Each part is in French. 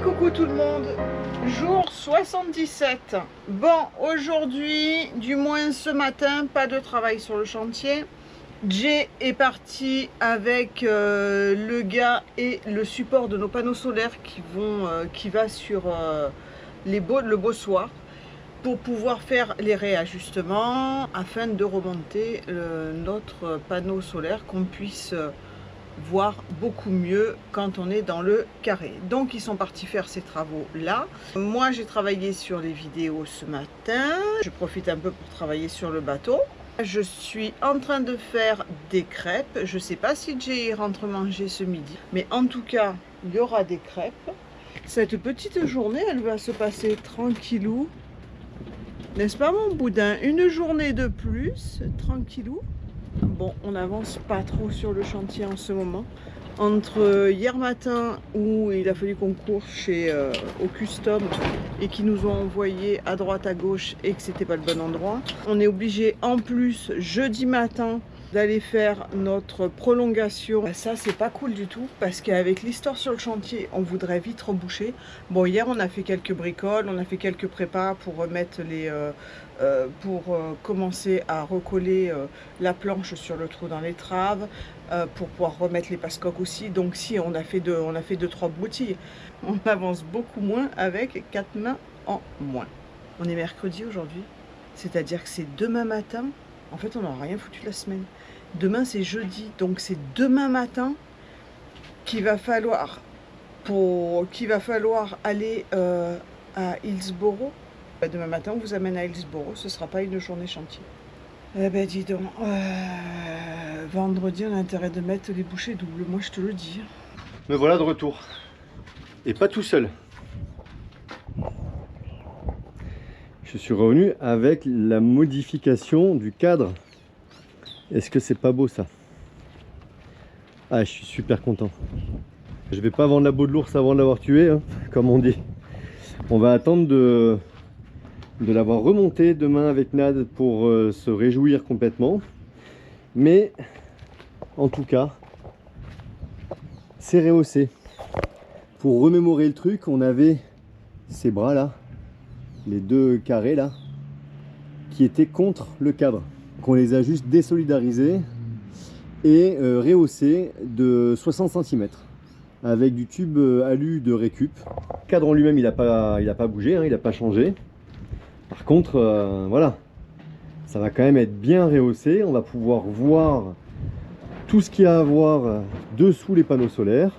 Coucou tout le monde, jour 77. Bon, aujourd'hui, du moins ce matin, pas de travail sur le chantier. Jay est parti avec le gars et le support de nos panneaux solaires qui va sur le bossoir pour pouvoir faire les réajustements afin de remonter notre panneau solaire, qu'on puisse voir beaucoup mieux quand on est dans le carré. Donc ils sont partis faire ces travaux là. Moi j'ai travaillé sur les vidéos ce matin, je profite un peu pour travailler sur le bateau. Je suis en train de faire des crêpes, je sais pas si Jay rentre manger ce midi, mais en tout cas il y aura des crêpes. Cette petite journée elle va se passer tranquillou, n'est-ce pas mon boudin? Une journée de plus, tranquillou. Bon, on n'avance pas trop sur le chantier en ce moment. Entre hier matin où il a fallu qu'on court au custom et qui nous ont envoyé à droite à gauche et que c'était pas le bon endroit, on est obligé en plus jeudi matin d'aller faire notre prolongation. Ça c'est pas cool du tout parce qu'avec l'histoire sur le chantier on voudrait vite reboucher. Bon, hier on a fait quelques bricoles, on a fait quelques prépas pour remettre commencer à recoller la planche sur le trou dans l'étrave, pour pouvoir remettre les passecoques aussi. Donc si on a fait 2-3 broutilles, on avance beaucoup moins avec 4 mains en moins. On est mercredi aujourd'hui, c'est-à-dire que c'est demain matin. En fait on n'aura rien foutu la semaine. Demain c'est jeudi, donc c'est demain matin qu'il va falloir aller à Hillsborough. Demain matin on vous amène à Hillsborough, ce ne sera pas une journée chantier. Eh ben dis donc, vendredi on a intérêt de mettre les bouchées doubles, moi je te le dis. Me voilà de retour, et pas tout seul. Je suis revenu avec la modification du cadre. Est-ce que c'est pas beau ça? Ah, je suis super content. Je vais pas vendre la peau de l'ours avant de l'avoir tué, hein, comme on dit. On va attendre de l'avoir remonté demain avec Nad pour se réjouir complètement. Mais en tout cas, c'est rehaussé. Pour remémorer le truc, on avait ces bras là, les deux carrés là, qui étaient contre le cadre. Donc on les a juste désolidarisés et rehaussés de 60 cm avec du tube alu de récup. Le cadre en lui-même il n'a pas bougé, hein, il n'a pas changé. Par contre, voilà, ça va quand même être bien rehaussé. On va pouvoir voir tout ce qu'il y a à voir dessous les panneaux solaires.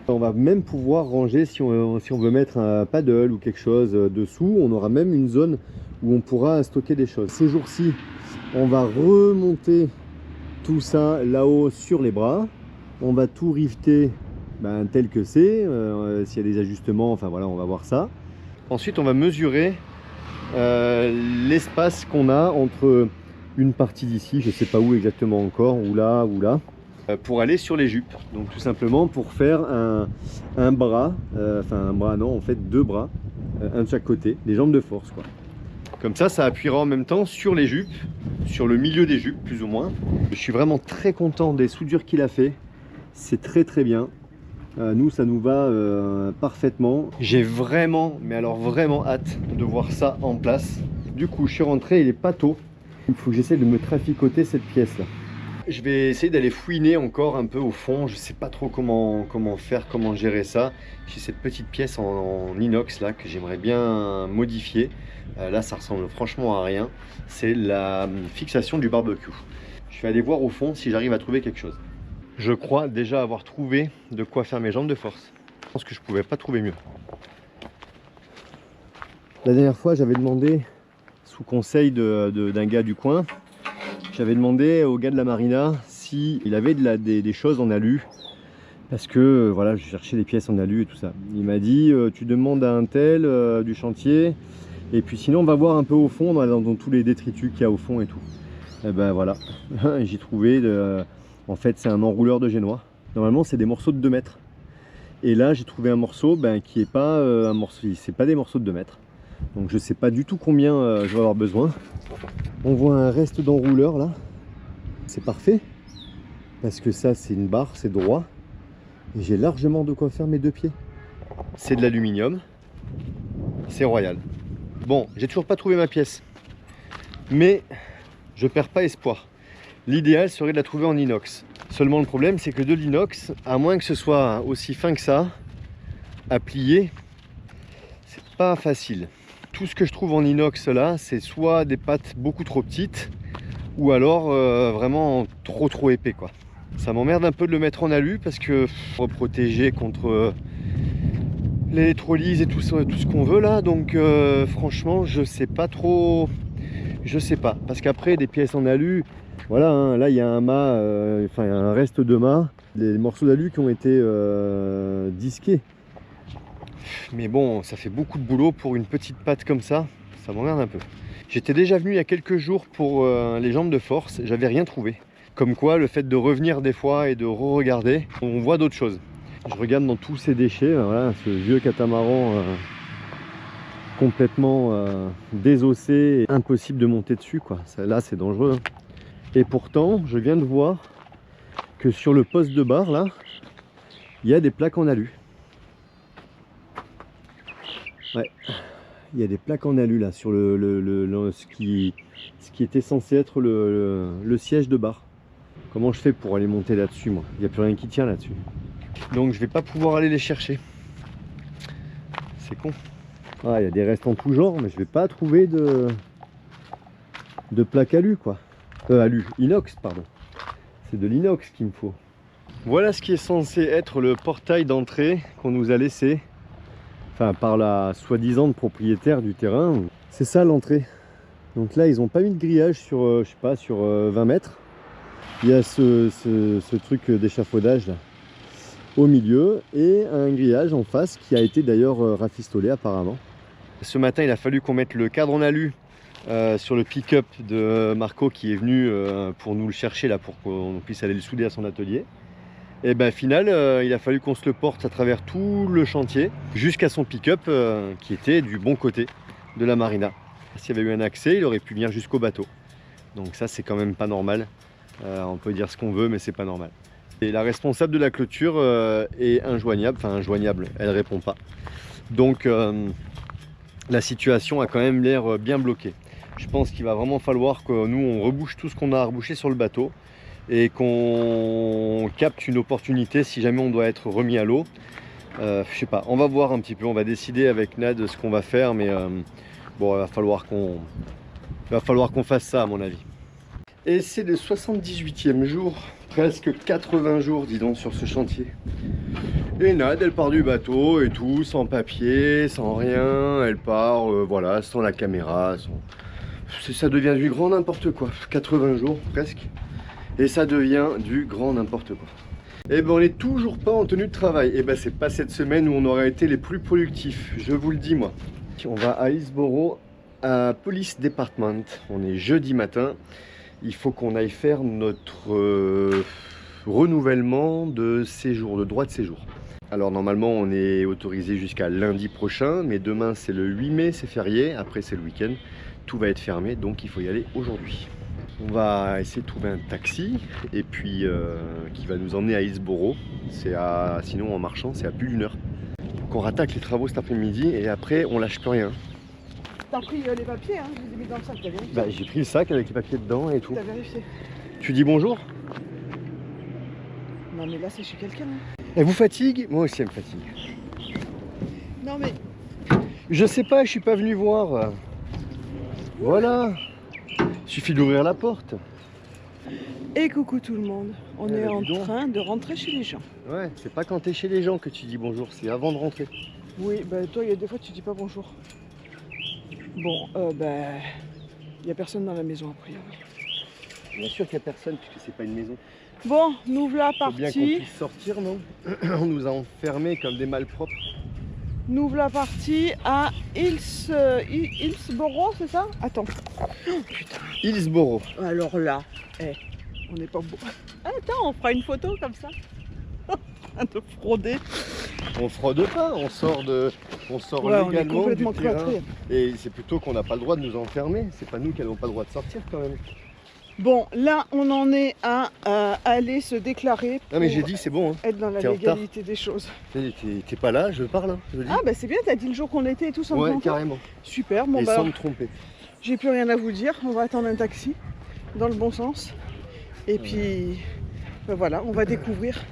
On va même pouvoir ranger si on veut mettre un paddle ou quelque chose dessous. On aura même une zone où on pourra stocker des choses. Ces jours-ci, on va remonter tout ça là-haut sur les bras. On va tout rifter tel que c'est. S'il y a des ajustements, enfin voilà, on va voir ça. Ensuite, on va mesurer l'espace qu'on a entre une partie d'ici, je ne sais pas où exactement encore, ou là, pour aller sur les jupes. Donc tout simplement pour faire un bras, enfin un bras non, en fait deux bras, un de chaque côté, des jambes de force quoi. Comme ça appuiera en même temps sur les jupes, sur le milieu des jupes plus ou moins. Je suis vraiment très content des soudures qu'il a fait, c'est très bien. Nous ça nous va parfaitement. J'ai vraiment, mais alors vraiment hâte de voir ça en place. Du coup je suis rentré, il est pas tôt. Il faut que j'essaie de me traficoter cette pièce là. Je vais essayer d'aller fouiner encore un peu au fond. Je sais pas trop comment faire, comment gérer ça. J'ai cette petite pièce en inox là que j'aimerais bien modifier. Là ça ressemble franchement à rien. C'est la fixation du barbecue. Je vais aller voir au fond si j'arrive à trouver quelque chose. Je crois déjà avoir trouvé de quoi faire mes jambes de force. Je pense que je pouvais pas trouver mieux. La dernière fois j'avais demandé, sous conseil d'un gars du coin, j'avais demandé au gars de la marina s'il avait des choses en alu, parce que voilà, je cherchais des pièces en alu et tout ça. Il m'a dit tu demandes à un tel du chantier, et puis sinon on va voir un peu au fond dans tous les détritus qu'il y a au fond et tout. Et ben voilà, j'ai trouvé en fait c'est un enrouleur de génois. Normalement c'est des morceaux de 2 mètres, et là j'ai trouvé un morceau qui est pas un morceau, c'est pas des morceaux de 2 mètres. Donc je sais pas du tout combien je vais avoir besoin. On voit un reste d'enrouleur là. C'est parfait. Parce que ça c'est une barre, c'est droit. Et j'ai largement de quoi faire mes 2 pieds. c'est de l'aluminium. C'est royal. Bon, j'ai toujours pas trouvé ma pièce. Mais je perds pas espoir. L'idéal serait de la trouver en inox. Seulement le problème, c'est que de l'inox, à moins que ce soit aussi fin que ça, à plier, c'est pas facile. Tout ce que je trouve en inox là, c'est soit des pattes beaucoup trop petites, ou alors vraiment trop épais quoi. Ça m'emmerde un peu de le mettre en alu parce que pour protéger contre l'électrolyse et tout ce qu'on veut là, donc franchement je sais pas trop, je sais pas, parce qu'après des pièces en alu, voilà, hein, là il y a un mât, enfin un reste de mât, les morceaux d'alu qui ont été disqués, mais bon ça fait beaucoup de boulot pour une petite patte comme ça m'emmerde un peu. J'étais déjà venu il y a quelques jours pour les jambes de force, j'avais rien trouvé. Comme quoi, le fait de revenir des fois et de re-regarder, on voit d'autres choses. Je regarde dans tous ces déchets, voilà, ce vieux catamaran complètement désossé, impossible de monter dessus, quoi. Ça, là, c'est dangereux. Hein. Et pourtant, je viens de voir que sur le poste de barre, là, il y a des plaques en alu. Ouais, il y a des plaques en alu là sur ce qui était censé être le siège de barre. Comment je fais pour aller monter là-dessus, moi? Il n'y a plus rien qui tient là-dessus. Donc je vais pas pouvoir aller les chercher. C'est con. Ah, il y a des restes en tout genre, mais je vais pas trouver de plaque alu, quoi. Inox, pardon. C'est de l'inox qu'il me faut. Voilà ce qui est censé être le portail d'entrée qu'on nous a laissé. Enfin, par la soi-disant propriétaire du terrain. C'est ça l'entrée. Donc là, ils n'ont pas mis de grillage sur, je sais pas, sur 20 mètres. Il y a ce truc d'échafaudage là au milieu et un grillage en face qui a été d'ailleurs rafistolé apparemment. Ce matin il a fallu qu'on mette le cadre en alu sur le pick-up de Marco qui est venu pour nous le chercher là pour qu'on puisse aller le souder à son atelier. Et ben final il a fallu qu'on se le porte à travers tout le chantier jusqu'à son pick-up qui était du bon côté de la marina. S'il y avait eu un accès il aurait pu venir jusqu'au bateau. Donc ça c'est quand même pas normal. On peut dire ce qu'on veut mais c'est pas normal. Et la responsable de la clôture est injoignable, enfin injoignable, elle répond pas. Donc la situation a quand même l'air bien bloquée. Je pense qu'il va vraiment falloir que nous on rebouche tout ce qu'on a à reboucher sur le bateau et qu'on capte une opportunité si jamais on doit être remis à l'eau. Je sais pas, on va voir un petit peu, on va décider avec Nad ce qu'on va faire, mais bon, il va falloir qu'on fasse ça à mon avis. Et c'est le 78e jour, presque 80 jours dis donc sur ce chantier. Et Nad, elle part du bateau et tout, sans papier, sans rien, elle part, voilà, sans la caméra, ça devient du grand n'importe quoi, 80 jours presque, et ça devient du grand n'importe quoi. Et ben on n'est toujours pas en tenue de travail, et ben c'est pas cette semaine où on aurait été les plus productifs, je vous le dis moi. On va à Hillsborough, à Police Department, on est jeudi matin. Il faut qu'on aille faire notre renouvellement de séjour, de droit de séjour. Alors normalement on est autorisé jusqu'à lundi prochain, mais demain c'est le 8 mai, c'est férié, après c'est le week-end, tout va être fermé, donc il faut y aller aujourd'hui. On va essayer de trouver un taxi, et puis qui va nous emmener à Hillsborough, sinon en marchant c'est à plus d'une heure. Donc on rattaque les travaux cet après-midi, et après on lâche plus rien. T'as pris les papiers, hein? Je les ai mis dans le sac, t'as vérifié? Bah, j'ai pris le sac avec les papiers dedans et tout. T'as vérifié? Tu dis bonjour? Non mais là c'est chez quelqu'un. Hein. Elle vous fatigue? Moi aussi elle me fatigue. Non mais... Je sais pas, je suis pas venu voir. Voilà. Suffit d'ouvrir la porte. Et coucou tout le monde. On est en train de rentrer chez les gens. Ouais, c'est pas quand t'es chez les gens que tu dis bonjour, c'est avant de rentrer. Oui, bah toi il y a des fois tu dis pas bonjour. Bon, il n'y a personne dans la maison a priori. Bien sûr qu'il n'y a personne puisque c'est pas une maison. Bon, nous voilà partis. Faut bien qu'on puisse sortir, non? On nous a enfermés comme des malpropres. Nous voilà partis à Hillsborough, c'est ça? Attends. Oh, putain. Hillsborough. Alors là, on n'est pas beau. Attends, on fera une photo comme ça. De frauder. On fraude pas, on sort légalement du terrain. Et c'est plutôt qu'on n'a pas le droit de nous enfermer. C'est pas nous qui n'avons pas le droit de sortir quand même. Bon, là, on en est à aller se déclarer pour Non mais j'ai dit c'est bon. Hein. être dans la T'es en légalité des choses. T'es pas là, je parle. Hein, je dis. Ah bah c'est bien, t'as dit le jour qu'on était et tout sans me Ouais, tromper. carrément. Super, bon Et bah sans me tromper. j'ai plus rien à vous dire, on va attendre un taxi dans le bon sens. Et puis ben voilà, on va découvrir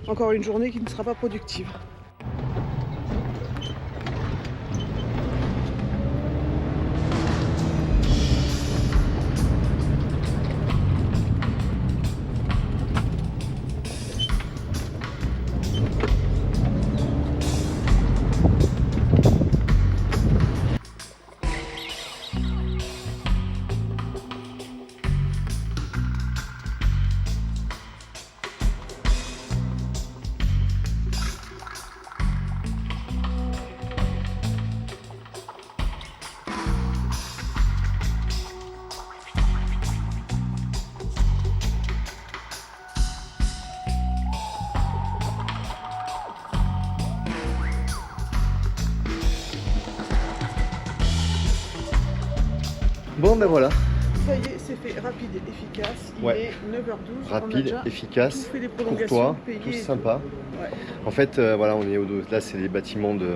encore une journée qui ne sera pas productive. Bon ben voilà. Ça y est, c'est fait, rapide et efficace. Il Ouais. est 9h12. on a Rapide, déjà efficace, tout fait, les prolongations, courtois, payé tous et tout. sympas. Ouais. En fait, voilà, on est là, c'est les bâtiments de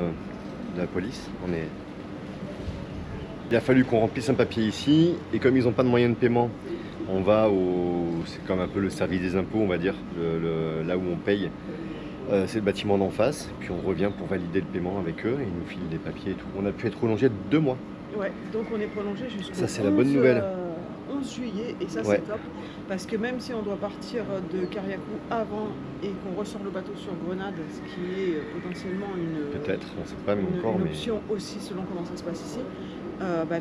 la police. Il a fallu qu'on remplisse un papier ici, et comme ils n'ont pas de moyens de paiement, on va c'est comme un peu le service des impôts, on va dire, là où on paye. C'est le bâtiment d'en face, puis on revient pour valider le paiement avec eux, et ils nous filent des papiers et tout. On a pu être prolongé de 2 mois. Ouais, donc on est prolongé jusqu'au Ça, c'est la bonne nouvelle. 11 juillet, et ça Ouais. c'est top, parce que même si on doit partir de Cariacou avant et qu'on ressort le bateau sur Grenade, ce qui est potentiellement Peut-être, on ne sait pas même encore, une mais option aussi selon comment ça se passe ici,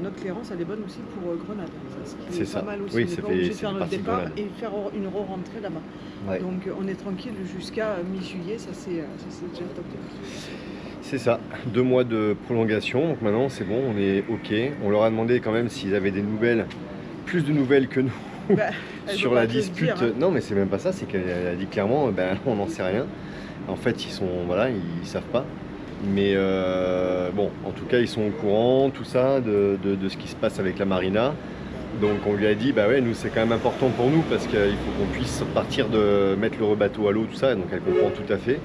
notre clairance elle est bonne aussi pour Grenade. Ça, ce qui C'est est ça. pas mal aussi, Oui, on n'est ça pas fait- obligé de c'est faire notre partie de départ Grenade. et faire une re-rentrée là-bas. Ouais. Donc on est tranquille jusqu'à mi-juillet, ça c'est déjà top. c'est ça. 2 mois de prolongation, donc maintenant c'est bon, on est ok. On leur a demandé quand même s'ils avaient des nouvelles, plus de nouvelles que nous. Bah, elle Sur peut la pas te le dispute, dire, hein. non mais c'est même pas ça, c'est qu'elle a dit clairement, on n'en sait rien. En fait, ils savent pas. Mais bon, en tout cas, ils sont au courant, tout ça, de ce qui se passe avec la marina. Donc on lui a dit, bah ouais, nous c'est quand même important pour nous parce qu'il faut qu'on puisse partir de mettre le bateau à l'eau, tout ça. Donc elle comprend tout à fait.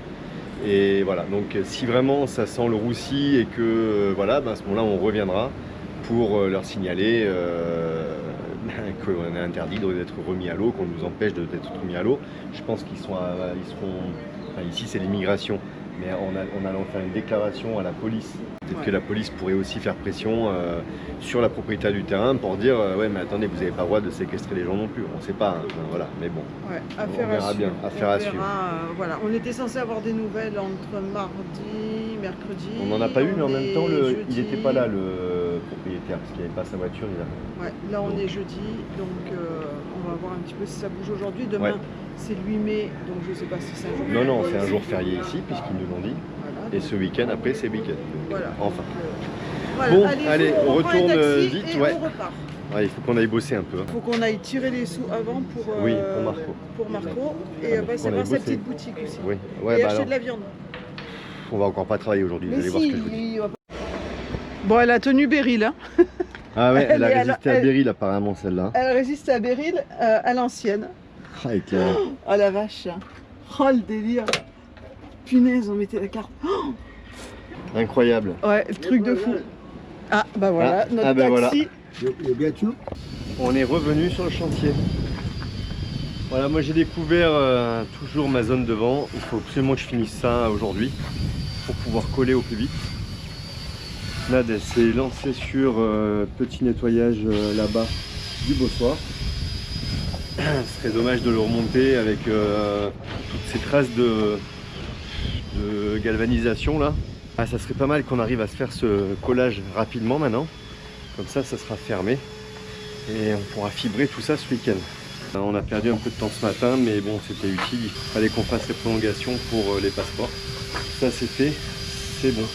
Et voilà, donc si vraiment ça sent le roussi et que voilà, à ce moment-là, on reviendra pour leur signaler qu'on est interdit d'être remis à l'eau, qu'on nous empêche d'être remis à l'eau. Je pense qu'ils seront, enfin, ici c'est l'immigration, mais on allant faire une déclaration à la police. Peut-être que la police pourrait aussi faire pression sur la propriétaire du terrain pour dire ouais mais attendez, vous n'avez pas le droit de séquestrer les gens non plus. On ne sait pas, hein, voilà, mais bon. Ouais, On verra bien, affaire à suivre. Voilà, on était censé avoir des nouvelles entre mardi, mercredi. On n'en a pas eu, mais en même temps, il jeudi. n'était pas là, le propriétaire, parce qu'il n'avait pas sa voiture. Ouais, là on est jeudi, donc on va voir un petit peu si ça bouge aujourd'hui. Demain, Ouais. c'est le 8 mai, donc je ne sais pas si c'est un jour Non, non, férié c'est un ici. jour férié ici, puisqu'ils nous l'ont dit. Voilà, Et donc, ce week-end, après, c'est week-end. Donc, voilà. enfin. Voilà, Bon, allez, allez, on on reprend un retourne taxi vite, et ouais. on repart. Ouais, il faut qu'on aille bosser un peu. Hein. Il faut qu'on aille tirer les sous avant pour, Oui, pour Marco. pour Marco, Ah, et mais passer faut qu'on voir aille sa bosser. petite boutique aussi. Oui, Et ouais, acheter alors, de la viande. on va encore pas travailler aujourd'hui, vous Mais allez voir ce si, que je vous dis. il va pas- Bon, elle a tenu Beryl, hein. Ah ouais, elle a Elle est- résisté à Beryl apparemment, celle-là. Elle résiste à Beryl à l'ancienne. Ah, avec la- Oh la vache. Oh le délire. Punaise, on mettait la carte. Oh, Incroyable. ouais, le truc de fou. Ah bah voilà, Ah, notre ah bah taxi. On est revenu sur le chantier. Voilà, moi j'ai découvert toujours ma zone de vent. Il faut absolument que je finisse ça aujourd'hui pour pouvoir coller au plus vite. Nad, elle s'est lancée sur petit nettoyage là-bas du bossoir. Ce serait dommage de le remonter avec toutes ces traces de galvanisation là. Ah, ça serait pas mal qu'on arrive à se faire ce collage rapidement maintenant. Comme ça sera fermé et on pourra fibrer tout ça ce week-end. On a perdu un peu de temps ce matin, mais bon, c'était utile. Il fallait qu'on fasse les prolongations pour les passeports. Ça c'est fait, c'est bon.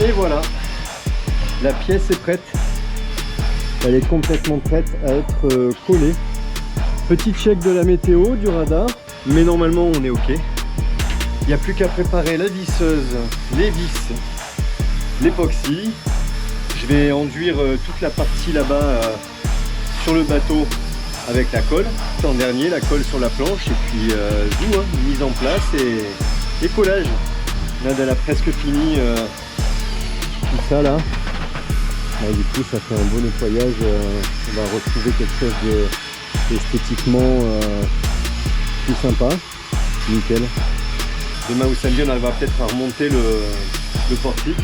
Et voilà, la pièce est prête. Elle est complètement prête à être collée. Petit check de la météo, du radar, mais normalement on est ok. Il n'y a plus qu'à préparer la visseuse, les vis, l'époxy. Je vais enduire toute la partie là-bas sur le bateau avec la colle. En dernier, la colle sur la planche et puis tout, mise en place et collage. Là, elle a presque fini tout ça là. Du coup, ça fait un beau nettoyage. On va retrouver quelque chose esthétiquement plus sympa. Nickel. Demain ou samedi, on va peut-être à remonter le portique.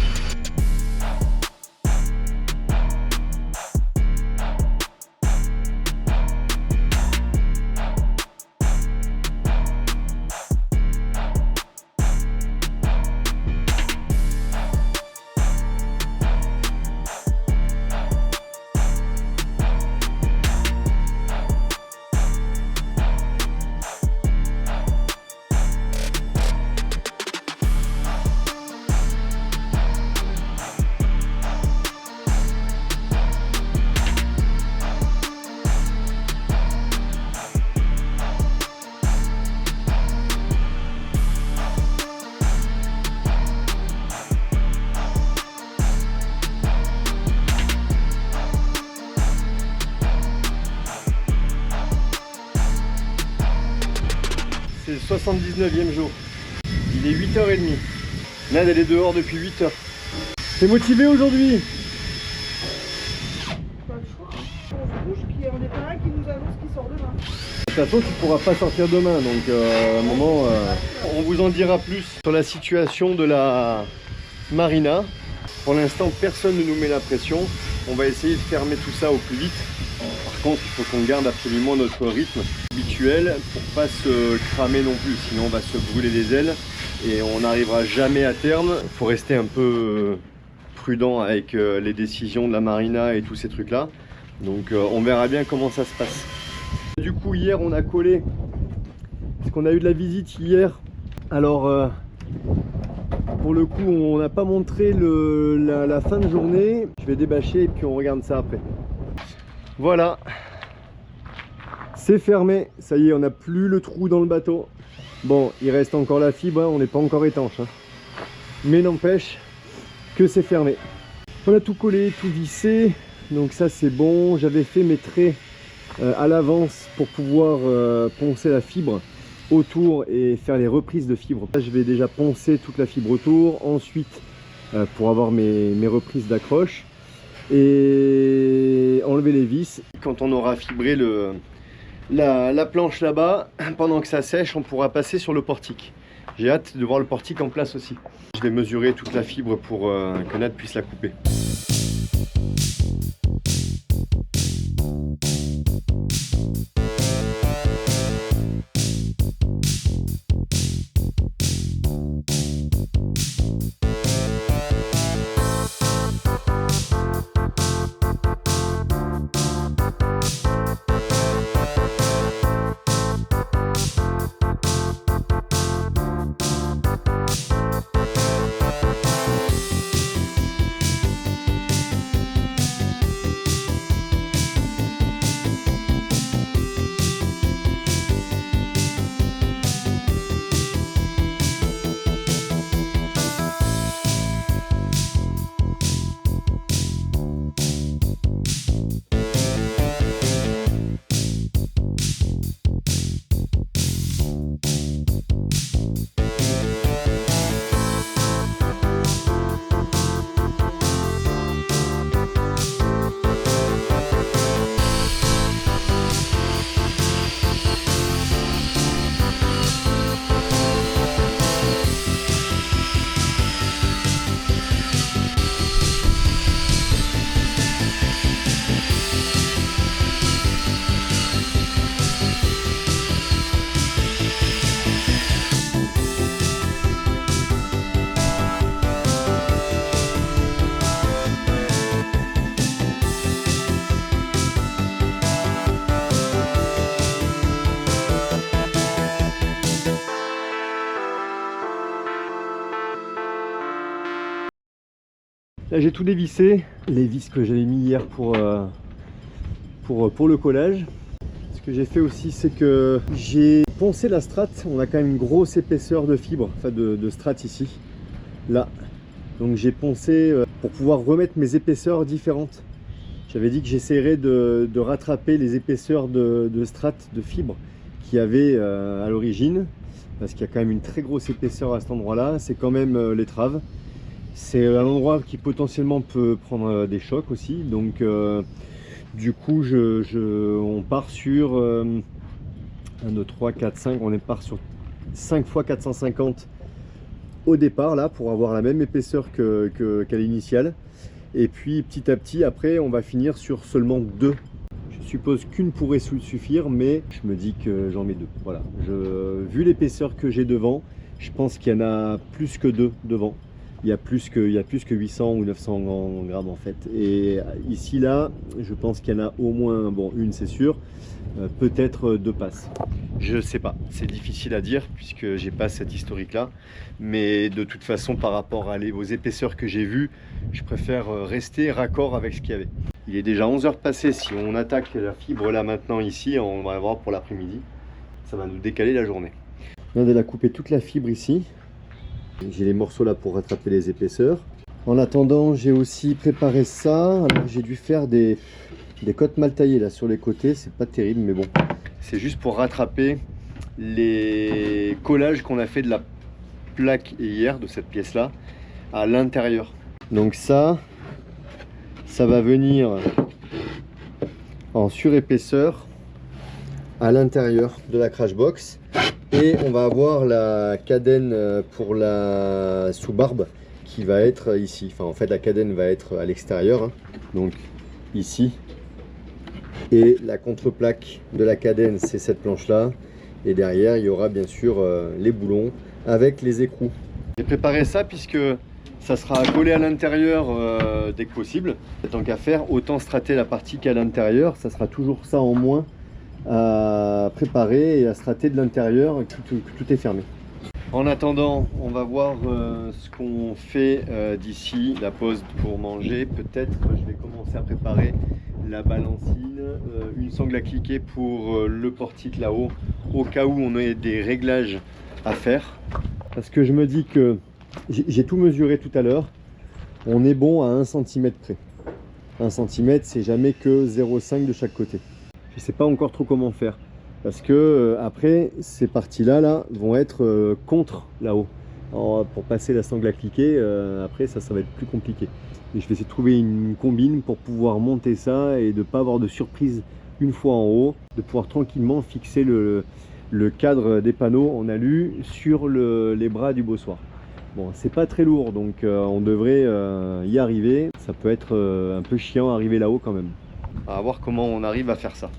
C'est le 79e jour. Il est 8h30. Nad, elle est dehors depuis 8h. T'es motivé aujourd'hui? Pas le choix. On se bouge, on est pas un qui nous annonce qu'il sort demain. De toute façon, tu pourras pas sortir demain, donc à un moment, on vous en dira plus sur la situation de la marina. Pour l'instant, personne ne nous met la pression. On va essayer de fermer tout ça au plus vite. Par contre, il faut qu'on garde absolument notre rythme habituel pour pas se cramer non plus, sinon on va se brûler les ailes et on n'arrivera jamais à terme. Il faut rester un peu prudent avec les décisions de la marina et tous ces trucs là. Donc on verra bien comment ça se passe. Du coup, hier on a collé, parce qu'on a eu de la visite hier. Alors pour le coup, on n'a pas montré la fin de journée. Je vais débâcher et puis on regarde ça après. Voilà, c'est fermé, ça y est, on n'a plus le trou dans le bateau. Bon, il reste encore la fibre, on n'est pas encore étanche, mais n'empêche que c'est fermé. On a tout collé, tout vissé, donc ça c'est bon. J'avais fait mes traits à l'avance pour pouvoir poncer la fibre autour et faire les reprises de fibre. Là, je vais déjà poncer toute la fibre autour, ensuite pour avoir mes reprises d'accroche et enlever les vis. Quand on aura fibré la planche là-bas, pendant que ça sèche, on pourra passer sur le portique. J'ai hâte de voir le portique en place aussi. Je vais mesurer toute la fibre pour que Nat puisse la couper. Là j'ai tout dévissé, les vis que j'avais mis hier pour le collage. Ce que j'ai fait aussi, c'est que j'ai poncé la strate. On a quand même une grosse épaisseur de fibre, enfin de strate ici, là. Donc j'ai poncé pour pouvoir remettre mes épaisseurs différentes. J'avais dit que j'essaierais de rattraper les épaisseurs de strate de fibre qu'il y avait à l'origine, parce qu'il y a quand même une très grosse épaisseur à cet endroit-là. C'est quand même l'étrave. C'est un endroit qui potentiellement peut prendre des chocs aussi. Donc du coup, on part sur 1, 2, 3, 4, 5. On part sur 5 fois 450 au départ, là, pour avoir la même épaisseur qu'à l'initiale. Et puis petit à petit, après, on va finir sur seulement 2. Je suppose qu'une pourrait suffire, mais je me dis que j'en mets 2. Voilà. Vu l'épaisseur que j'ai devant, je pense qu'il y en a plus que 2 devant. Il y a plus que 800 ou 900 grammes en fait. Et ici, là, je pense qu'il y en a au moins, bon, une c'est sûr, peut-être 2 passes. Je sais pas, c'est difficile à dire puisque j'ai pas cette historique là. Mais de toute façon, par rapport aux épaisseurs que j'ai vues, je préfère rester raccord avec ce qu'il y avait. Il est déjà 11 h passées. Si on attaque la fibre là maintenant ici, on va la voir pour l'après-midi. Ça va nous décaler la journée. On vient de la couper toute la fibre ici. J'ai les morceaux là pour rattraper les épaisseurs. En attendant, j'ai aussi préparé ça. Alors j'ai dû faire des cottes mal taillées là sur les côtés. C'est pas terrible, mais bon. C'est juste pour rattraper les collages qu'on a fait de la plaque hier, de cette pièce là, à l'intérieur. Donc ça va venir en surépaisseur à l'intérieur de la crash box. Et on va avoir la cadène pour la sous-barbe qui va être ici. Enfin, en fait, la cadène va être à l'extérieur, hein, donc ici. Et la contreplaque de la cadène, c'est cette planche-là. Et derrière, il y aura bien sûr les boulons avec les écrous. J'ai préparé ça puisque ça sera collé à l'intérieur dès que possible. Tant qu'à faire, autant strater la partie qui est à l'intérieur. Ça sera toujours ça en moins à préparer et à strater de l'intérieur, tout est fermé. En attendant, on va voir ce qu'on fait d'ici la pause pour manger. Peut-être je vais commencer à préparer la balancine, une sangle à cliquer pour le portique là-haut, au cas où on ait des réglages à faire. Parce que je me dis que j'ai tout mesuré tout à l'heure, on est bon à 1 cm près. 1 cm, c'est jamais que 0,5 de chaque côté. Je ne sais pas encore trop comment faire parce que après ces parties là vont être contre là-haut. Pour passer la sangle à cliquer, après ça va être plus compliqué. Et je vais essayer de trouver une combine pour pouvoir monter ça et de ne pas avoir de surprise une fois en haut, de pouvoir tranquillement fixer le cadre des panneaux en alu sur les bras du bossoir. Bon, c'est pas très lourd, donc on devrait y arriver. Ça peut être un peu chiant à arriver là-haut quand même. À voir comment on arrive à faire ça.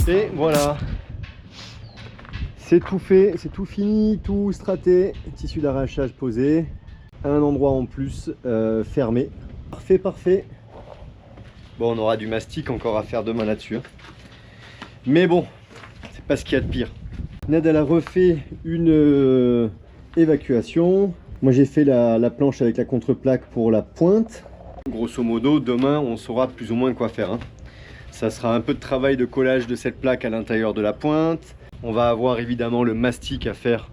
Et voilà, c'est tout fait, c'est tout fini, tout straté, tissu d'arrachage posé, un endroit en plus fermé. Parfait, parfait. Bon, on aura du mastic encore à faire demain là-dessus. Mais bon, c'est pas ce qu'il y a de pire. Ned, elle a refait une évacuation. Moi, j'ai fait la planche avec la contreplaque pour la pointe. Grosso modo, demain, on saura plus ou moins quoi faire, hein. Ça sera un peu de travail de collage de cette plaque à l'intérieur de la pointe. On va avoir évidemment le mastic à faire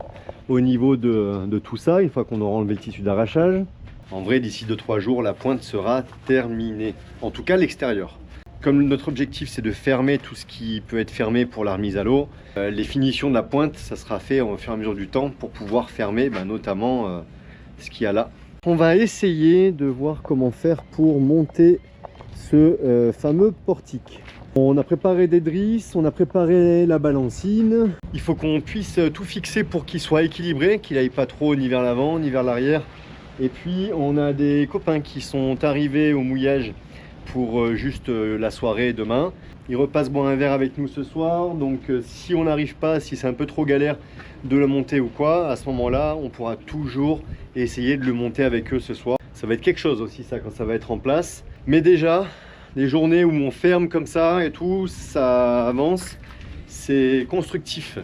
au niveau de tout ça, une fois qu'on aura enlevé le tissu d'arrachage. En vrai, d'ici 2-3 jours, la pointe sera terminée. En tout cas, l'extérieur. Comme notre objectif, c'est de fermer tout ce qui peut être fermé pour la remise à l'eau, les finitions de la pointe, ça sera fait au fur et à mesure du temps pour pouvoir fermer notamment ce qu'il y a là. On va essayer de voir comment faire pour monter ce fameux portique. On a préparé des drisses, on a préparé la balancine. Il faut qu'on puisse tout fixer pour qu'il soit équilibré, qu'il n'aille pas trop ni vers l'avant ni vers l'arrière. Et puis on a des copains qui sont arrivés au mouillage pour juste la soirée demain. Ils repassent boire un verre avec nous ce soir, donc si on n'arrive pas, si c'est un peu trop galère de le monter ou quoi, à ce moment-là, on pourra toujours essayer de le monter avec eux ce soir. Ça va être quelque chose aussi ça quand ça va être en place. Mais déjà, les journées où on ferme comme ça et tout, ça avance, c'est constructif.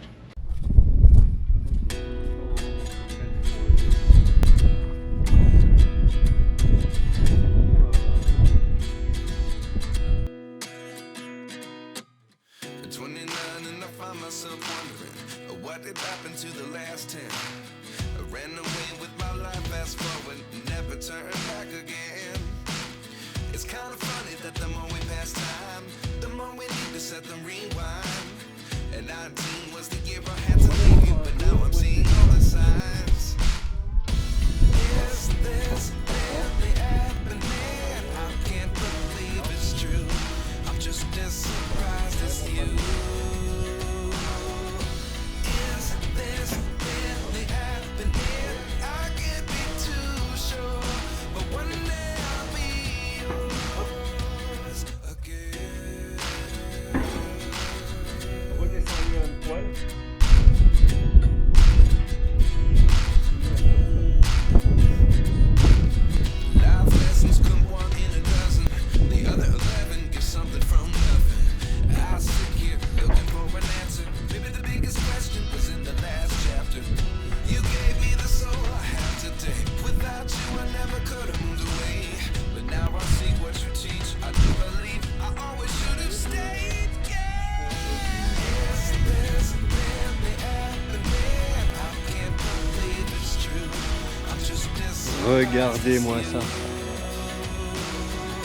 Regardez-moi ça.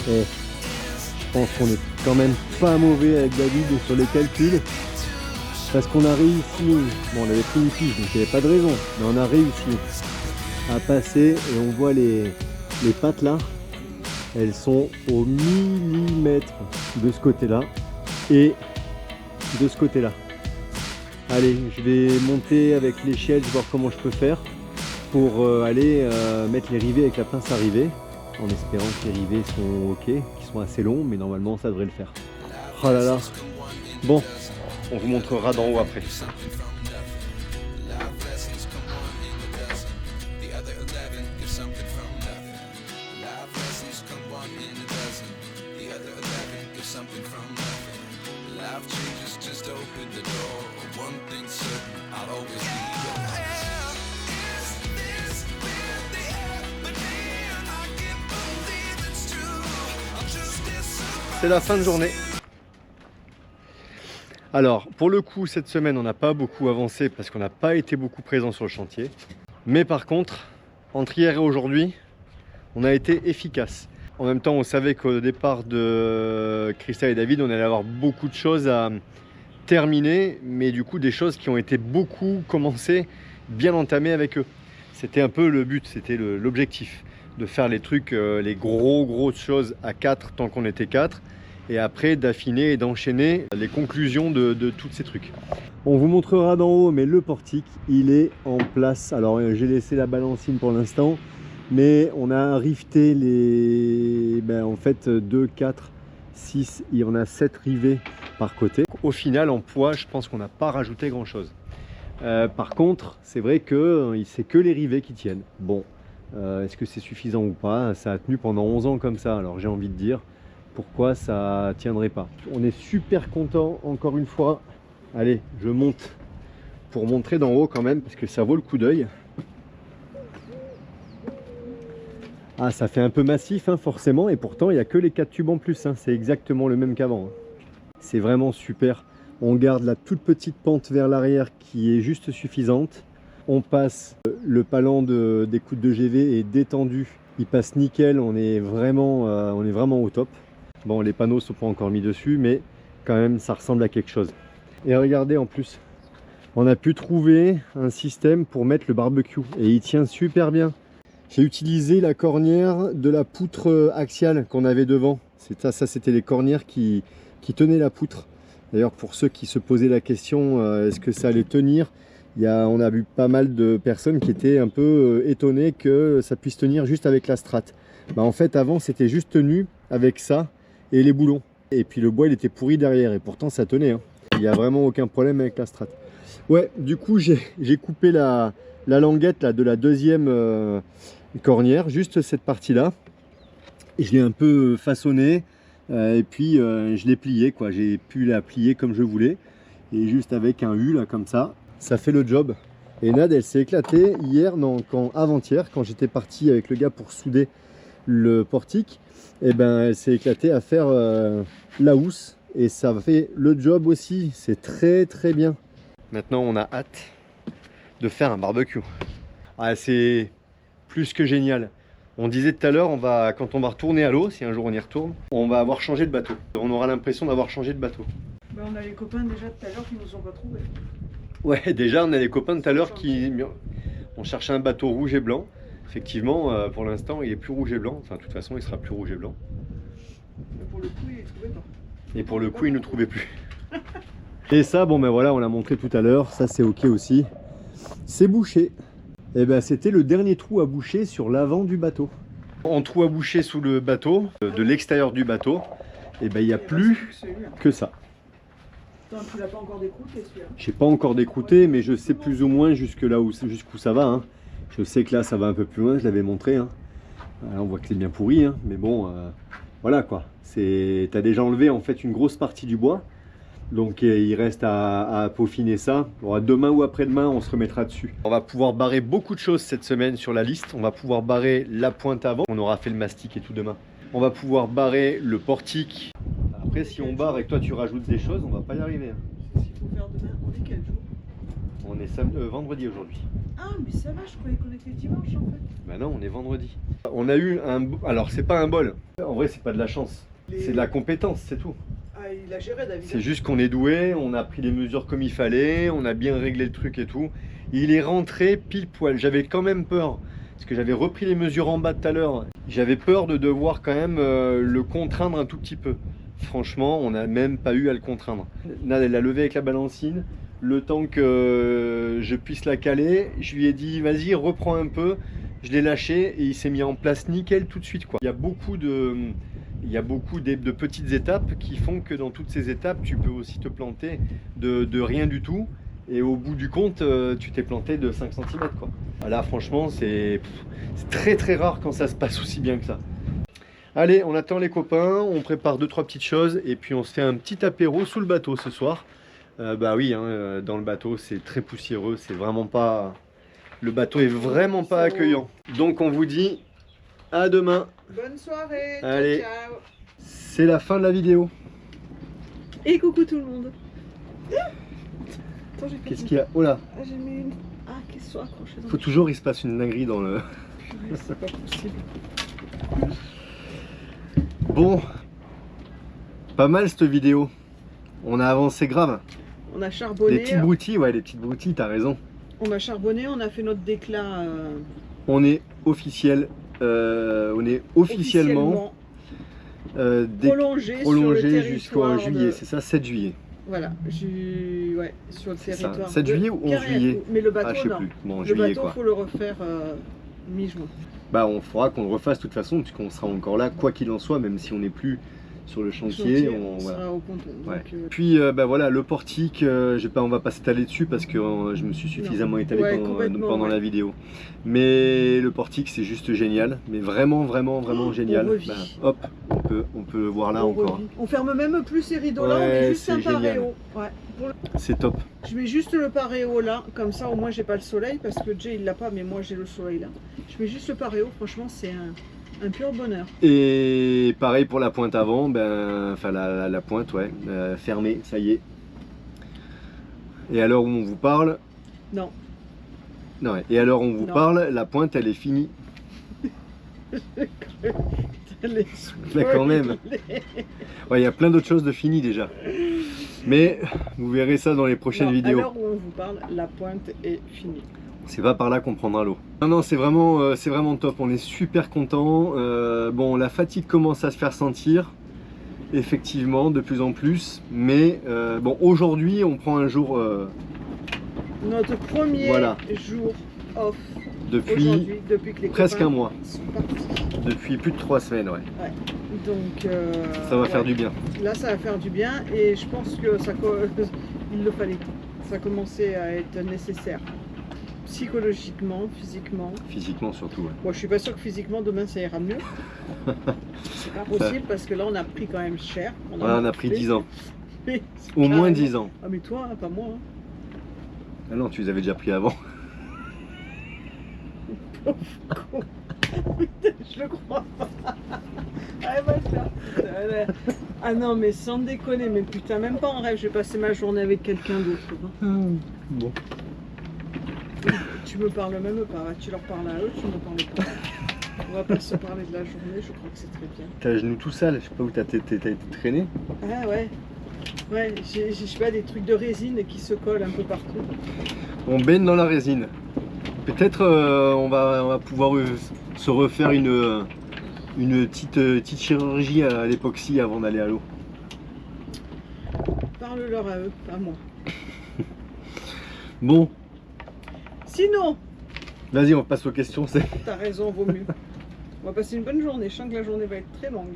Et je pense qu'on est quand même pas mauvais avec David sur les calculs. Parce qu'on a réussi, bon on avait pris une fiche donc il n'y avait pas de raison, mais on a réussi à passer et on voit les pattes là, elles sont au millimètre de ce côté-là et de ce côté-là. Allez, je vais monter avec l'échelle, voir comment je peux faire pour aller mettre les rivets avec la pince à rivets, en espérant que les rivets sont ok, qu'ils sont assez longs, mais normalement ça devrait le faire. Oh là là. Bon, on vous montrera d'en haut après. C'est la fin de journée. Alors, pour le coup, cette semaine, on n'a pas beaucoup avancé parce qu'on n'a pas été beaucoup présent sur le chantier. Mais par contre, entre hier et aujourd'hui, on a été efficace. En même temps, on savait qu'au départ de Christelle et David, on allait avoir beaucoup de choses à terminer, mais du coup, des choses qui ont été beaucoup commencées, bien entamées avec eux. C'était un peu le but, c'était l'objectif, de faire les trucs, les grosses choses à 4 tant qu'on était 4. Et après d'affiner et d'enchaîner les conclusions de tous ces trucs. On vous montrera d'en haut, mais le portique, il est en place. Alors j'ai laissé la balancine pour l'instant, mais on a rifté les, en fait 2, 4, 6, il y en a 7 rivets par côté. Au final, en poids, je pense qu'on n'a pas rajouté grand chose. Par contre, c'est vrai que c'est que les rivets qui tiennent. Bon, est-ce que c'est suffisant ou pas? Ça a tenu pendant 11 ans comme ça, alors j'ai envie de dire, pourquoi ça tiendrait pas? On est super content, encore une fois. Allez, je monte pour montrer d'en haut quand même, parce que ça vaut le coup d'œil. Ah, ça fait un peu massif, hein, forcément, et pourtant il n'y a que les 4 tubes en plus, hein. C'est exactement le même qu'avant, hein. C'est vraiment super. On garde la toute petite pente vers l'arrière qui est juste suffisante. On passe le palan des coudes de GV est détendu, il passe nickel, on est vraiment au top. Bon, les panneaux ne sont pas encore mis dessus, mais quand même ça ressemble à quelque chose. Et regardez, en plus, on a pu trouver un système pour mettre le barbecue et il tient super bien. J'ai utilisé la cornière de la poutre axiale qu'on avait devant. Ça c'était les cornières qui tenaient la poutre. D'ailleurs, pour ceux qui se posaient la question, est-ce que ça allait tenir, on a vu pas mal de personnes qui étaient un peu étonnées que ça puisse tenir juste avec la strate. Bah, en fait, avant, c'était juste tenu avec ça et les boulons. Et puis le bois, il était pourri derrière et pourtant ça tenait, hein. Il n'y a vraiment aucun problème avec la strate. Ouais, du coup, j'ai coupé la languette là, de la deuxième cornière, juste cette partie-là. Et je l'ai un peu façonné. Et puis je l'ai plié, quoi. J'ai pu la plier comme je voulais. Et juste avec un U là comme ça fait le job. Et Nad, elle s'est éclatée hier, non, avant-hier, quand j'étais parti avec le gars pour souder le portique. Et ben elle s'est éclatée à faire la housse. Et ça fait le job aussi. C'est très très bien. Maintenant on a hâte de faire un barbecue. Ah, c'est plus que génial. On disait tout à l'heure, quand on va retourner à l'eau, si un jour on y retourne, on va avoir changé de bateau. On aura l'impression d'avoir changé de bateau. Ben, on a les copains déjà tout à l'heure qui nous ont pas trouvés. Ouais, déjà on a les copains tout à l'heure qui... On cherchait un bateau rouge et blanc. Effectivement, pour l'instant, il est plus rouge et blanc. Enfin, de toute façon, il sera plus rouge et blanc. Mais pour le coup, il ne trouvait pas. Et pour le coup, il ne trouvait plus. Et ça, bon ben voilà, on l'a montré tout à l'heure. Ça, c'est ok aussi. C'est bouché. Et ben c'était le dernier trou à boucher sur l'avant du bateau. En trou à boucher sous le bateau, de l'extérieur du bateau, et ben il n'y a plus que ça. Attends, tu l'as pas encore décrouté celui-là? J'ai pas encore décrouté, mais je sais plus ou moins jusqu'où ça va, hein. Je sais que là ça va un peu plus loin, je l'avais montré, hein. Là, on voit que c'est bien pourri, hein. Mais bon, voilà quoi. T'as déjà enlevé en fait une grosse partie du bois. Donc il reste à peaufiner ça. Bon, demain ou après-demain, on se remettra dessus. On va pouvoir barrer beaucoup de choses cette semaine sur la liste. On va pouvoir barrer la pointe avant. On aura fait le mastic et tout demain. On va pouvoir barrer le portique. Après, si on barre et que toi tu rajoutes des choses, on va pas y arriver, hein. C'est ce qu'il faut faire demain. On est quel jour? On est vendredi aujourd'hui. Ah, mais ça va, je croyais qu'on était dimanche en fait. Ben non, on est vendredi. On a eu un... Alors, c'est pas un bol. En vrai, c'est pas de la chance. C'est de la compétence, c'est tout. Ah, il a géré David. C'est juste qu'on est doué, on a pris les mesures comme il fallait, on a bien réglé le truc et tout. Il est rentré pile poil. J'avais quand même peur, parce que j'avais repris les mesures en bas tout à l'heure. J'avais peur de devoir quand même le contraindre un tout petit peu. Franchement, on n'a même pas eu à le contraindre. Nad, elle l'a levé avec la balancine. Le temps que je puisse la caler, je lui ai dit vas-y, reprends un peu. Je l'ai lâché et il s'est mis en place nickel tout de suite, quoi. Il y a beaucoup de petites étapes qui font que dans toutes ces étapes, tu peux aussi te planter de rien du tout. Et au bout du compte, tu t'es planté de 5 cm, quoi. Là, franchement, c'est très très rare quand ça se passe aussi bien que ça. Allez, on attend les copains, on prépare 2-3 petites choses et puis on se fait un petit apéro sous le bateau ce soir. Bah oui, hein, dans le bateau, c'est très poussiéreux, c'est vraiment pas... Le bateau est vraiment pas accueillant. Donc on vous dit à demain. Bonne soirée. Allez, ciao. c'est la fin de la vidéo. Et coucou tout le monde. Qu'est-ce qu'il y a? Oh là. Ah, j'ai mis une... Ah, qu'est-ce soit accroché dans... Faut toujours il se passe une dinguerie dans le... C'est pas possible. Bon, pas mal cette vidéo. On a avancé grave. On a charbonné. Les petites broutilles, ouais, les petites broutilles, t'as raison. On a charbonné, on a fait notre déclat. On est officiel. On est officiellement prolongé jusqu'au juillet, c'est ça, 7 juillet. Voilà, ouais, sur le territoire. 7 juillet ou 11 juillet? Mais le bateau, je sais non. plus. Bon, le juillet, bateau, quoi. faut le refaire mi-juin. Bah, on fera qu'on le refasse de toute façon, puisqu'on sera encore là, quoi qu'il en soit, même si on n'est plus sur le chantier. On voilà. sera au ponton. Ouais. Donc, Puis voilà, le portique, on va pas s'étaler dessus parce que je me suis suffisamment étalé pendant la vidéo. Mais le portique c'est juste génial, mais vraiment génial. Hop, on peut le voir là encore. On ferme même plus ces rideaux là, on met juste un paréo. Ouais. C'est top. Je mets juste le paréo là, comme ça au moins j'ai pas le soleil parce que Jay il l'a pas, mais moi j'ai le soleil là. Je mets juste le paréo, franchement c'est un pur bonheur. Et pareil pour la pointe avant, enfin la pointe, ouais, fermée, ça y est. Et à l'heure où on vous parle... Non. Non, ouais. Et à l'heure où on vous parle, la pointe elle est finie. Mais quand même. Ouais, il y a plein d'autres choses de finies déjà. Mais vous verrez ça dans les prochaines vidéos. À l'heure où on vous parle, la pointe est finie. C'est pas par là qu'on prendra l'eau. Non, c'est vraiment top. On est super content. Bon, la fatigue commence à se faire sentir, effectivement, de plus en plus. Mais bon, aujourd'hui, on prend un jour. Notre premier jour off. Depuis que les presque un mois. Sont partis. Depuis plus de 3 semaines, ouais. Donc ça va faire du bien. Là, ça va faire du bien et je pense que il le fallait. Ça commençait à être nécessaire. Psychologiquement, physiquement. Physiquement surtout, ouais. Moi, je suis pas sûre que physiquement demain ça ira mieux. C'est pas possible parce que là, on a pris quand même cher. On a pris 10 ans. Mais au moins 10 ans. Ah mais toi, pas moi. Hein. Ah non, tu les avais déjà pris avant. Je le crois pas. Ah non, mais sans déconner, mais putain, même pas en rêve, je vais passer ma journée avec quelqu'un d'autre. Bon. Tu me parles même pas, tu leur parles à eux, tu me parles pas. On va pas se parler de la journée, je crois que c'est très bien. T'as le genou tout sale, je sais pas où t'as été traîné. Ah ouais. Ouais, j'ai je sais pas, des trucs de résine qui se collent un peu partout. On baigne dans la résine. Peut-être on va pouvoir se refaire une petite chirurgie à l'époxy avant d'aller à l'eau. Parle-leur à eux, pas à moi. Bon. Sinon. Vas-y, on passe aux questions. T'as raison, vaut mieux. On va passer une bonne journée. Je sens que la journée va être très longue.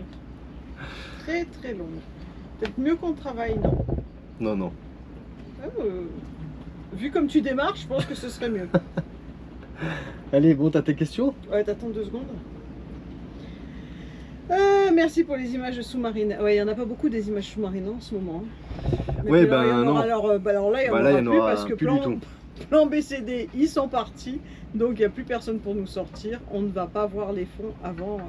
Très longue. Peut-être mieux qu'on travaille, non? Non. Vu comme tu démarres, je pense que ce serait mieux. Allez, bon, t'as tes questions? Ouais, t'attends 2 secondes. Merci pour les images sous-marines. Ouais, il n'y en a pas beaucoup des images sous-marines en ce moment. Mais ouais, non. Alors là, il n'y en aura plus parce que plan BCD, ils sont partis. Donc, il n'y a plus personne pour nous sortir. On ne va pas voir les fonds avant.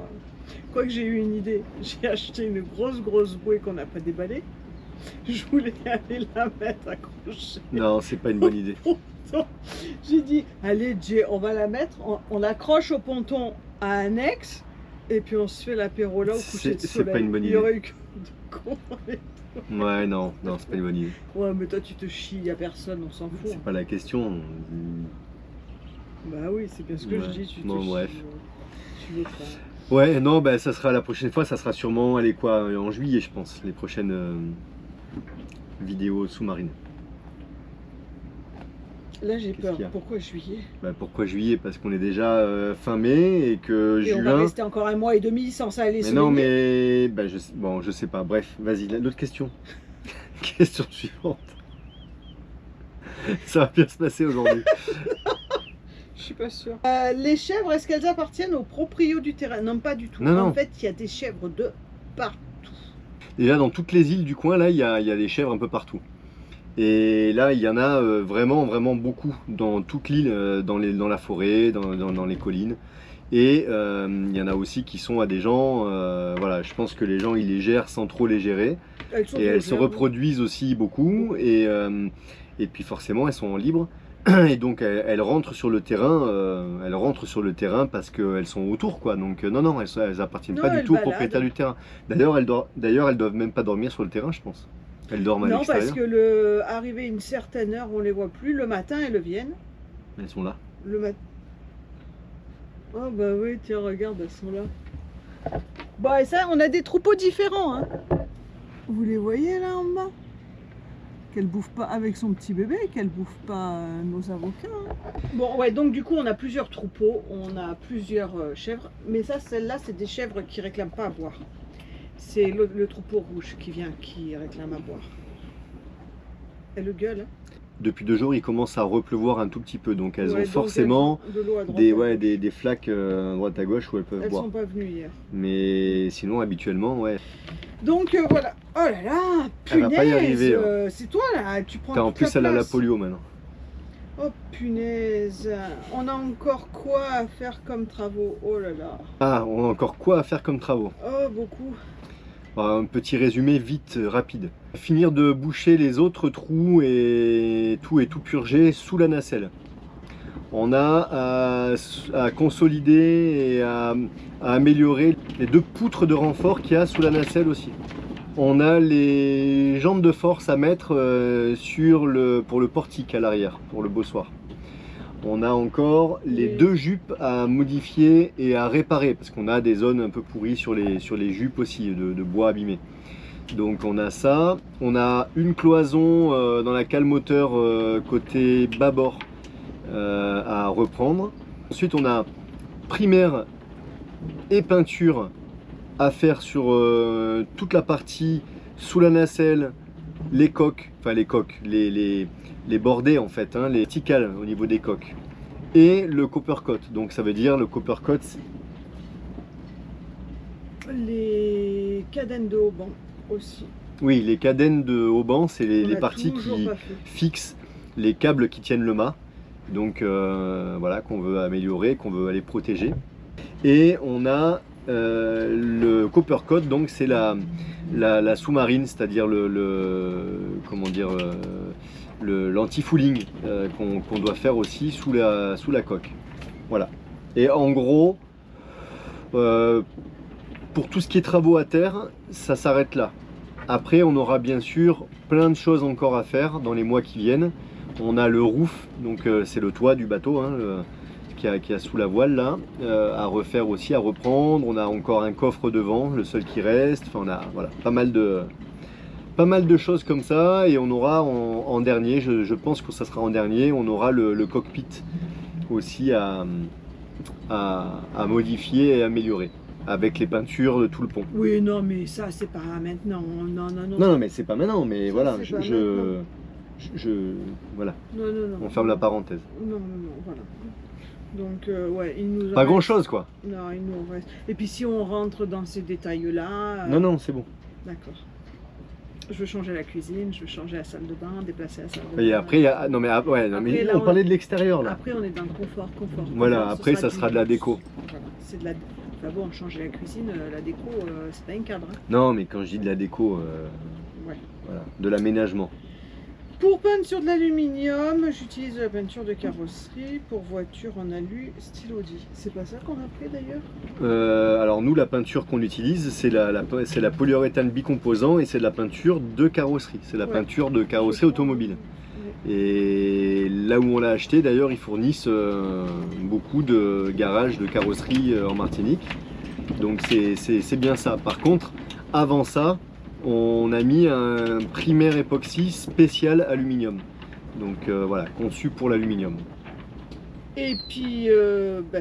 Quoique j'ai eu une idée. J'ai acheté une grosse bouée qu'on n'a pas déballée. Je voulais aller la mettre accrochée. Non, c'est pas une bonne idée. J'ai dit, allez Jay, on va la mettre, on l'accroche au ponton à annexe et puis on se fait l'apéro là au coucher de soleil. C'est pas une bonne idée. Il y aurait eu que de con. Ouais, non, c'est pas une bonne idée. Ouais, mais toi tu te chies, il n'y a personne, on s'en fout. C'est pas la question. Bah oui, c'est bien ce que je dis, tu te chies. Bref. Tu veux pas. Ouais, non, bah ça sera la prochaine fois, ça sera sûrement, allez quoi, en juillet je pense, les prochaines vidéos sous-marines. Là j'ai peur. Pourquoi juillet? Bah, pourquoi juillet? Parce qu'on est déjà fin mai et que juin... on va rester encore 1 mois et demi sans ça aller. Mais non, mais bah, je sais pas. Bref, vas-y, l'autre question. Question suivante. Ça va bien se passer aujourd'hui. Je suis pas sûre. Les chèvres, est-ce qu'elles appartiennent aux proprios du terrain? Non, pas du tout. Non. En fait, il y a des chèvres de partout. Déjà, dans toutes les îles du coin, là, il y a des chèvres un peu partout. Et là, il y en a vraiment beaucoup dans toute l'île, dans la forêt, dans les collines. Et il y en a aussi qui sont à des gens, voilà, je pense que les gens, ils les gèrent sans trop les gérer. Elles se reproduisent aussi beaucoup. Et puis forcément, elles sont libres. Et donc, elles rentrent sur le terrain, parce qu'elles sont autour, quoi. Donc, non, elles appartiennent pas du tout au propriétaire du terrain. D'ailleurs, elles doivent même pas dormir sur le terrain, je pense. Elles dorment à l'extérieur. Non, parce que arrivé une certaine heure, on les voit plus. Le matin, elles viennent. Elles sont là. Le matin. Oh bah oui, tiens, regarde, elles sont là. Bon, et ça, on a des troupeaux différents, hein. Vous les voyez là en bas? Qu'elle bouffe pas avec son petit bébé, qu'elle bouffe pas nos avocats. Hein. Bon, ouais, donc du coup, on a plusieurs troupeaux, on a plusieurs chèvres. Mais ça, celles-là, c'est des chèvres qui réclament pas à boire. C'est le troupeau rouge qui vient, qui réclame à boire. Elle gueule. Hein. Depuis 2 jours, il commence à repleuvoir un tout petit peu, donc elles Ouais, ont forcément de l'eau à droite. des flaques à droite à gauche où elles peuvent Elles boire. sont pas venues hier. Mais sinon, habituellement, ouais. Donc voilà. Oh là là, Elle va pas y arriver, c'est toi là, tu prends En toute plus, la elle a la place. polio maintenant. Oh punaise, on a encore quoi à faire comme travaux? Oh là là. Ah, on a encore quoi à faire comme travaux? Oh beaucoup. Un petit résumé vite, rapide. Finir de boucher les autres trous et tout purger sous la nacelle. On a à consolider et à améliorer les 2 poutres de renfort qu'il y a sous la nacelle aussi. On a les jambes de force à mettre pour le portique à l'arrière, pour le bossoir. On a encore les 2 jupes à modifier et à réparer, parce qu'on a des zones un peu pourries sur les jupes aussi, de bois abîmé. Donc on a ça. On a une cloison dans la cale moteur côté bâbord à reprendre. Ensuite on a primaire et peinture à faire sur toute la partie sous la nacelle, les coques, enfin les bordées en fait, hein, les verticales au niveau des coques, et le copper coat. Donc ça veut dire le copper coat, Les cadennes de haubans aussi. oui, les cadennes de haubans, c'est les parties qui fixent les câbles qui tiennent le mât. Donc voilà, qu'on veut améliorer, qu'on veut aller protéger. Et on a le copper coat, donc c'est la sous-marine, c'est-à-dire l'anti-fouling qu'on doit faire aussi sous la coque. Voilà. Et en gros, pour tout ce qui est travaux à terre, ça s'arrête là. Après, on aura bien sûr plein de choses encore à faire dans les mois qui viennent. On a le roof, donc c'est le toit du bateau, hein, qui a sous la voile là, à refaire aussi, à reprendre. On a encore un coffre devant, le seul qui reste. Enfin, on a voilà, pas mal de choses comme ça. Et on aura en dernier, je pense que ça sera en dernier, on aura le cockpit aussi à modifier et améliorer, avec les peintures de tout le pont. Oui, non, mais ça, c'est pas maintenant. Non. Non, mais c'est pas maintenant, mais Ça, voilà, voilà. Non. On ferme la parenthèse. Non, voilà. Donc, ouais, il nous en Pas reste... grand chose, quoi. Non, il nous en reste. Et puis, si on rentre dans ces détails-là... Non, c'est bon. D'accord. Je veux changer la cuisine, je veux changer la salle de bain, déplacer la salle de bain. Et après, il y a... Non, mais, ouais, non, mais là, on parlait de l'extérieur, là. Après, on est dans le confort. Voilà, après, ça sera de la déco. Voilà, c'est de la... Enfin bon, changer la cuisine, la déco, c'est pas un cadre. Hein. Non, mais quand je dis de la déco, ouais. Voilà, de l'aménagement. Pour peindre sur de l'aluminium, j'utilise de la peinture de carrosserie. Pour voiture en alu, style Audi. C'est pas ça qu'on a pris d'ailleurs? Alors nous, la peinture qu'on utilise, c'est la polyuréthane bicomposant et c'est de la peinture de carrosserie. C'est la peinture de carrosserie automobile. Ouais. Et là où on l'a acheté, d'ailleurs, ils fournissent beaucoup de garages de carrosserie en Martinique. Donc c'est bien ça. Par contre, avant ça, on a mis un primaire époxy spécial aluminium. Donc voilà, conçu pour l'aluminium. Et puis,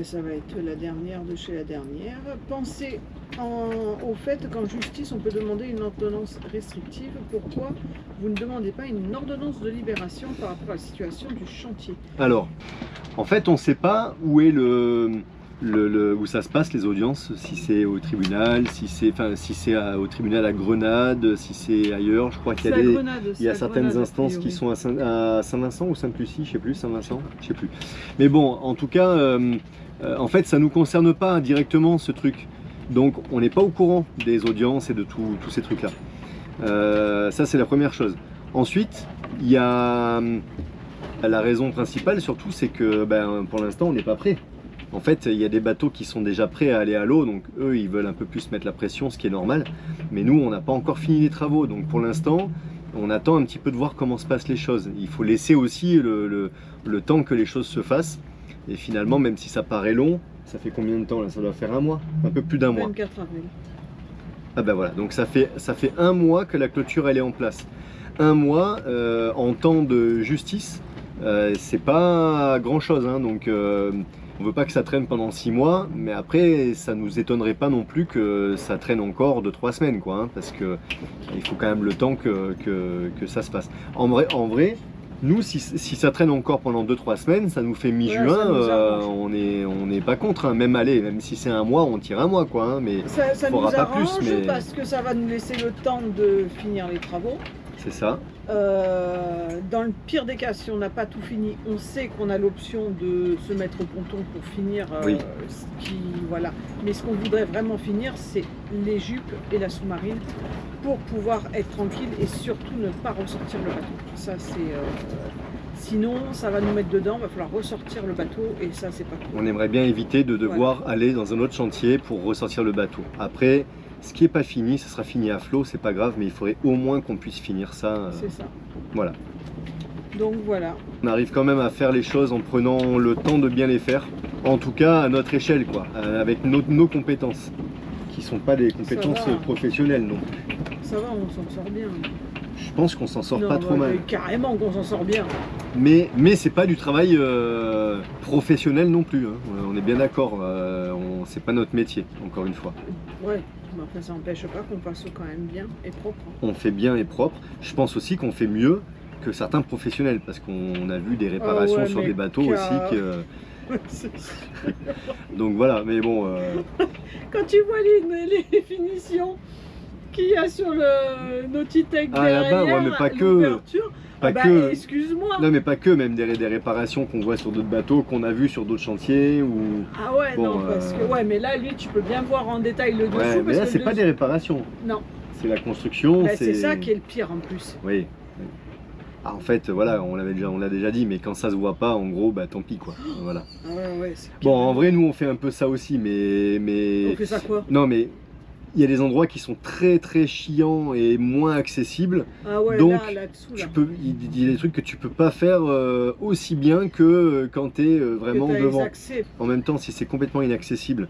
ça va être la dernière de chez la dernière. Pensez au fait qu'en justice, on peut demander une ordonnance restrictive. Pourquoi vous ne demandez pas une ordonnance de libération par rapport à la situation du chantier? Alors, en fait, on ne sait pas où est où ça se passe les audiences, si c'est au tribunal, si c'est au tribunal à Grenade, si c'est ailleurs. Je crois qu'il y a certaines instances qui sont à Saint-Vincent ou Sainte-Lucie, je sais plus, Saint-Vincent, je sais plus. Mais bon, en tout cas, en fait, ça nous concerne pas directement ce truc. Donc, on n'est pas au courant des audiences et de tous ces trucs-là. Ça, c'est la première chose. Ensuite, il y a la raison principale, surtout, c'est que pour l'instant, on n'est pas prêt. En fait, il y a des bateaux qui sont déjà prêts à aller à l'eau, donc eux, ils veulent un peu plus mettre la pression, ce qui est normal. Mais nous, on n'a pas encore fini les travaux, donc pour l'instant, on attend un petit peu de voir comment se passent les choses. Il faut laisser aussi le temps que les choses se fassent. Et finalement, même si ça paraît long, ça fait combien de temps là? Ça doit faire un mois, un peu plus d'un mois. 24 avril. Ah ben voilà, donc ça fait un mois que la clôture elle est en place. Un mois en temps de justice, c'est pas grand chose, hein, donc On veut pas que ça traîne pendant 6 mois, mais après ça nous étonnerait pas non plus que ça traîne encore 2-3 semaines, quoi, hein, parce que il faut quand même le temps que ça se passe. En vrai, nous si ça traîne encore pendant 2-3 semaines, ça nous fait mi-juin, on n'est pas contre, hein. Même si c'est un mois, on tire un mois, quoi, hein, mais ça faudra nous pas arrange plus, mais parce que ça va nous laisser le temps de finir les travaux. c'est ça. Dans le pire des cas, si on n'a pas tout fini, on sait qu'on a l'option de se mettre au ponton pour finir Oui. voilà. Mais ce qu'on voudrait vraiment finir, c'est les jupes et la sous-marine pour pouvoir être tranquille et surtout ne pas ressortir le bateau. Ça, c'est sinon, ça va nous mettre dedans, il va falloir ressortir le bateau et ça, c'est pas cool. On aimerait bien éviter de devoir aller dans un autre chantier pour ressortir le bateau. Après, ce qui n'est pas fini, ça sera fini à flot, c'est pas grave, mais il faudrait au moins qu'on puisse finir ça. C'est ça. Voilà. Donc voilà. On arrive quand même à faire les choses en prenant le temps de bien les faire. En tout cas, à notre échelle, quoi, avec nos compétences, qui sont pas des compétences professionnelles non plus. Ça va, on s'en sort bien. Je pense qu'on s'en sort pas trop mal. Carrément qu'on s'en sort bien. Mais c'est pas du travail professionnel non plus, hein. On est bien d'accord, c'est pas notre métier, encore une fois. Ouais, mais après ça n'empêche pas qu'on fasse quand même bien et propre. On fait bien et propre. Je pense aussi qu'on fait mieux que certains professionnels, parce qu'on a vu des réparations sur des bateaux aussi que... Donc voilà, mais bon... Quand tu vois les finitions qu'il y a sur le Nautitech derrière, là-bas, ouais, mais pas que. Pas que. Excuse-moi. Non, mais pas que, même des réparations qu'on voit sur d'autres bateaux, qu'on a vu sur d'autres chantiers ou. Ah ouais, bon, non, parce que ouais, mais là, lui, tu peux bien voir en détail le dessous. Ouais, mais là, c'est pas des réparations. Non. C'est la construction. Bah, c'est ça qui est le pire en plus. Oui. Ah, en fait, voilà, on l'a déjà dit, mais quand ça se voit pas, en gros, bah tant pis, quoi. Voilà. Ouais, bon, en vrai, nous, on fait un peu ça aussi, mais. On fait ça quoi? Non, mais. Il y a des endroits qui sont très très chiants et moins accessibles. Ah ouais, donc là-dessous, là. il y a des trucs que tu peux pas faire aussi bien que quand tu es vraiment devant. En même temps, si c'est complètement inaccessible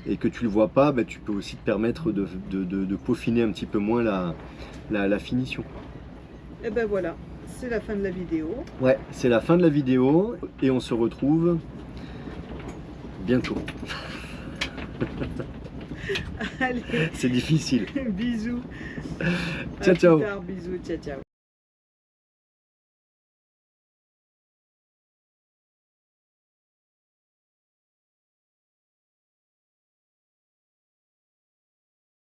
et que tu le vois pas, bah, tu peux aussi te permettre de peaufiner un petit peu moins la finition. Et ben voilà, c'est la fin de la vidéo. Ouais, c'est la fin de la vidéo et on se retrouve bientôt. Allez, c'est difficile. bisous. Ciao, ciao. Bisous, ciao, ciao.